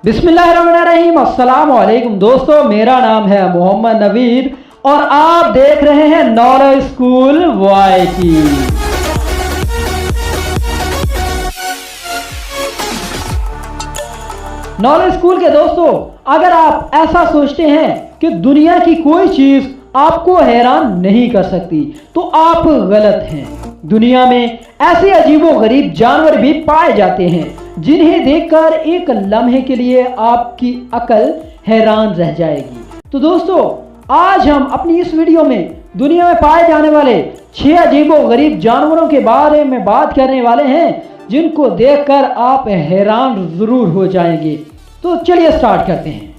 बिस्मिल्लाहिर्रहमानिर्रहीम। अस्सलाम वालेकुम दोस्तों, मेरा नाम है मोहम्मद नवीद और आप देख रहे हैं knowledge school YT। Knowledge school के दोस्तों, अगर आप ऐसा सोचते हैं कि दुनिया की कोई चीज आपको हैरान नहीं कर सकती तो आप गलत हैं। दुनिया में ऐसे अजीबोगरीब जानवर भी पाए जाते हैं जिन्हें देखकर एक लम्हे के लिए आपकी अकल हैरान रह जाएगी। तो दोस्तों, आज हम अपनी इस वीडियो में दुनिया में पाए जाने वाले 6 अजीबोगरीब जानवरों के बारे में बात करने वाले हैं जिनको देखकर आप हैरान जरूर हो जाएंगे। तो चलिए स्टार्ट करते हैं।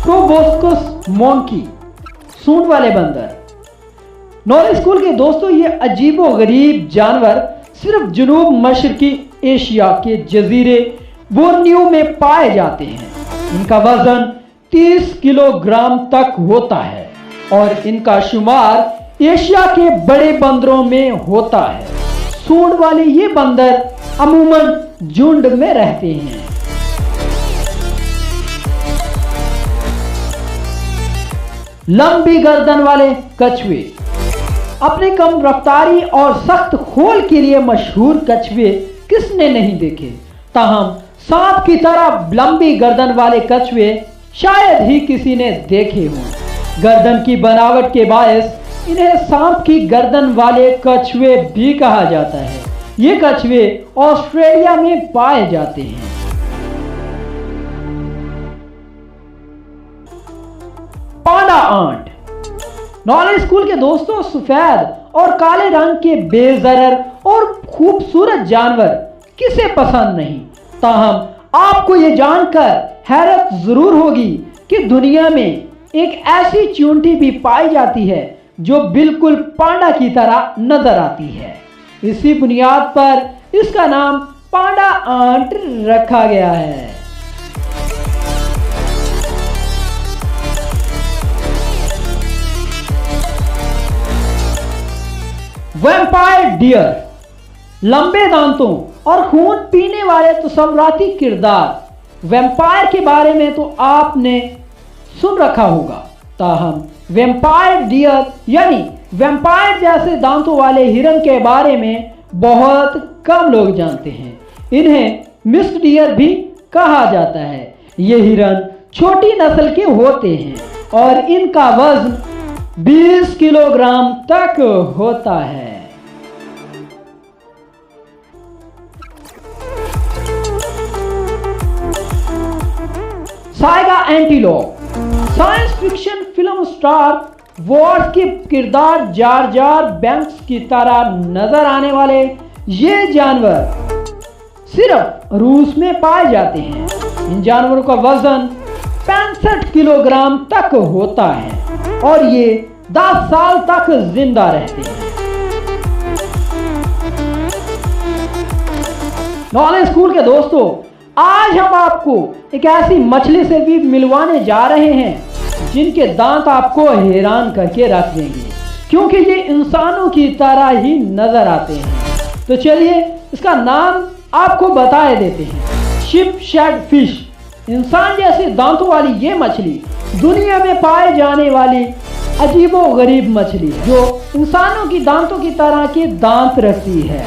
प्रोबोस्कस मंकी, सूंड वाले बंदर। नॉलेज स्कूल के दोस्तों, ये अजीबोगरीब जानवर सिर्फ जनूब मशरकी एशिया के जजीरे बोर्नियो में पाए जाते हैं। इनका वजन 30 किलोग्राम तक होता है और इनका शुमार एशिया के बड़े बंदरों में होता है। सूंड वाले ये बंदर अमूमन झुंड में रहते हैं। लंबी गर्दन वाले कछुए। अपनी कम रफ्तारी और सख्त खोल के लिए मशहूर कछुए किसने नहीं देखे, ताहम सांप की तरह लंबी गर्दन वाले कछुए शायद ही किसी ने देखे हों। गर्दन की बनावट के बायस इन्हें सांप की गर्दन वाले कछुए भी कहा जाता है। ये कछुए ऑस्ट्रेलिया में पाए जाते हैं। पांडा आंट। नॉलेज स्कूल के दोस्तों, सफेद और काले रंग के बेजरर और खूबसूरत जानवर किसे पसंद नहीं, ताहम आपको यह जानकर हैरत जरूर होगी कि दुनिया में एक ऐसी चूंटी भी पाई जाती है जो बिल्कुल पांडा की तरह नजर आती है। इसी बुनियाद पर इसका नाम पांडा आंट रखा गया है। Vampire deer. लंबे दांतों और खून पीने वाले तस्वुराती किरदार। वैम्पायर के बारे में तो आपने सुन रखा होगा, ताहम वैम्पायर डियर यानी वैम्पायर जैसे दांतों वाले हिरन के बारे में बहुत कम लोग जानते हैं। इन्हें मिस्ड डियर भी कहा जाता है। ये हिरन छोटी नस्ल के होते हैं और इनका वजन 20 किलोग्राम तक होता है। Saiga antelope. Science fiction film star Wars के किरदार जार जार बैंक्स की तरह नजर आने वाले ये जानवर सिर्फ रूस में पाए जाते हैं। इन जानवरों का वजन 65 किलोग्राम तक होता है और ये 10 साल तक जिंदा रहते हैं। नॉलेज स्कूल के दोस्तों, आज हम आपको एक ऐसी मछली से भी मिलवाने जा रहे हैं जिनके दांत आपको हैरान करके रख देंगे, क्योंकि ये इंसानों की तरह ही नजर आते हैं। तो चलिए इसका नाम आपको बता देते हैं। Sheepshead fish. इंसान जैसे दांतों वाली ये मछली दुनिया में पाए जाने वाली अजीबोगरीब मछली जो इंसानों की दांतों की तरह के दांत रखती है।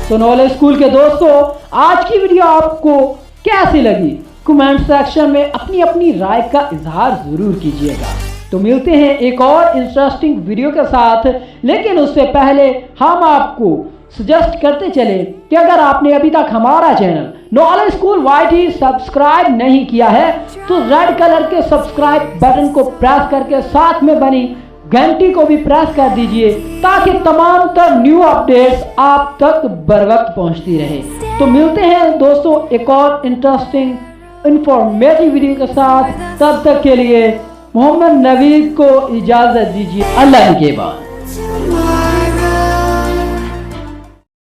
तो नॉलेज स्कूल के दोस्तों, आज की वीडियो आपको कैसी लगी कमेंट सेक्शन में अपनी अपनी राय का इजहार जरूर कीजिएगा। तो मिलते हैं एक और इंटरेस्टिंग वीडियो के साथ, लेकिन उससे पहले हम आपको सजेस्ट करते चले कि अगर आपने अभी तक हमारा channel knowledge school YT subscribe नहीं किया है तो रेड कलर के सब्सक्राइब बटन को प्रेस करके साथ में बनी घंटी को भी प्रेस कर दीजिए ताकि तमाम तर न्यू अपडेट्स आप तक बर वक्त पहुंचती रहे। तो मिलते हैं दोस्तों एक और इंटरेस्टिंग इंफॉर्मेटिव वीडियो के साथ। तब तक के लिए मोहम्मद नवीद को इजाजत दीजिए। अल्लाह के बाद।